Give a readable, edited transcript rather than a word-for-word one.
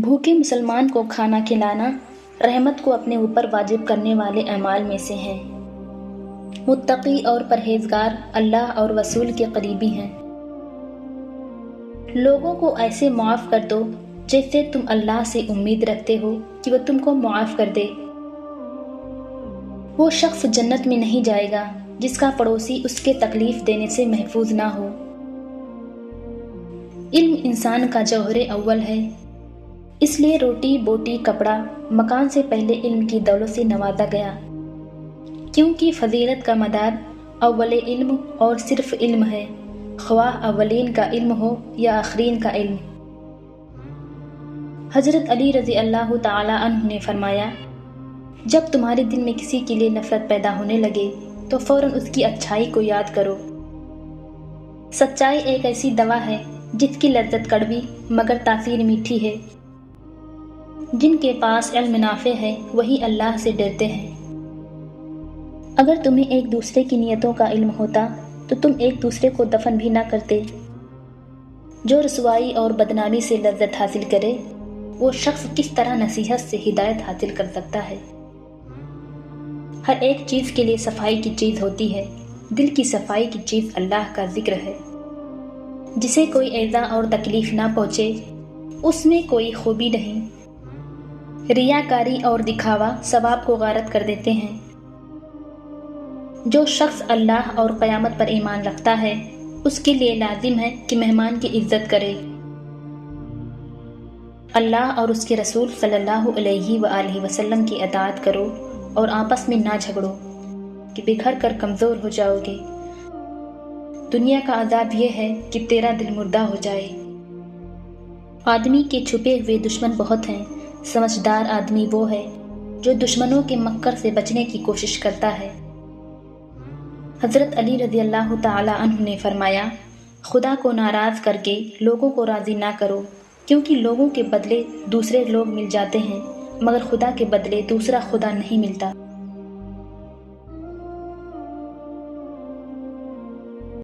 بھوکے مسلمان کو کھانا کھلانا رحمت کو اپنے اوپر واجب کرنے والے اعمال میں سے ہیں۔ متقی اور پرہیزگار اللہ اور رسول کے قریبی ہیں۔ لوگوں کو ایسے معاف کر دو جیسے تم اللہ سے امید رکھتے ہو کہ وہ تم کو معاف کر دے۔ وہ شخص جنت میں نہیں جائے گا جس کا پڑوسی اس کے تکلیف دینے سے محفوظ نہ ہو۔ علم انسان کا جوہر اول ہے، اس لیے روٹی بوٹی کپڑا مکان سے پہلے علم کی دولت سے نوازا گیا، کیونکہ فضیلت کا مدار اول علم اور صرف علم ہے، خواہ اولین کا علم ہو یا آخرین کا علم۔ حضرت علی رضی اللہ تعالی عنہ نے فرمایا، جب تمہارے دل میں کسی کے لیے نفرت پیدا ہونے لگے تو فوراً اس کی اچھائی کو یاد کرو۔ سچائی ایک ایسی دوا ہے جس کی لذت کڑوی مگر تاثیر میٹھی ہے۔ جن کے پاس علم نافع ہے وہی اللہ سے ڈرتے ہیں۔ اگر تمہیں ایک دوسرے کی نیتوں کا علم ہوتا تو تم ایک دوسرے کو دفن بھی نہ کرتے۔ جو رسوائی اور بدنامی سے لذت حاصل کرے وہ شخص کس طرح نصیحت سے ہدایت حاصل کر سکتا ہے؟ ہر ایک چیز کے لیے صفائی کی چیز ہوتی ہے، دل کی صفائی کی چیز اللہ کا ذکر ہے۔ جسے کوئی ایذا اور تکلیف نہ پہنچے اس میں کوئی خوبی نہیں۔ ریاکاری اور دکھاوا ثواب کو غارت کر دیتے ہیں۔ جو شخص اللہ اور قیامت پر ایمان رکھتا ہے اس کے لیے لازم ہے کہ مہمان کی عزت کرے۔ اللہ اور اس کے رسول صلی اللہ علیہ وآلہ وسلم کی اطاعت کرو اور آپس میں نہ جھگڑو کہ بکھر کر کمزور ہو جاؤ گے۔ دنیا کا عذاب یہ ہے کہ تیرا دل مردہ ہو جائے۔ آدمی کے چھپے ہوئے دشمن بہت ہیں، سمجھدار آدمی وہ ہے جو دشمنوں کے مکر سے بچنے کی کوشش کرتا ہے۔ حضرت علی رضی اللہ تعالی عنہ نے فرمایا، خدا کو ناراض کر کے لوگوں کو راضی نہ کرو، کیونکہ لوگوں کے بدلے دوسرے لوگ مل جاتے ہیں مگر خدا کے بدلے دوسرا خدا نہیں ملتا۔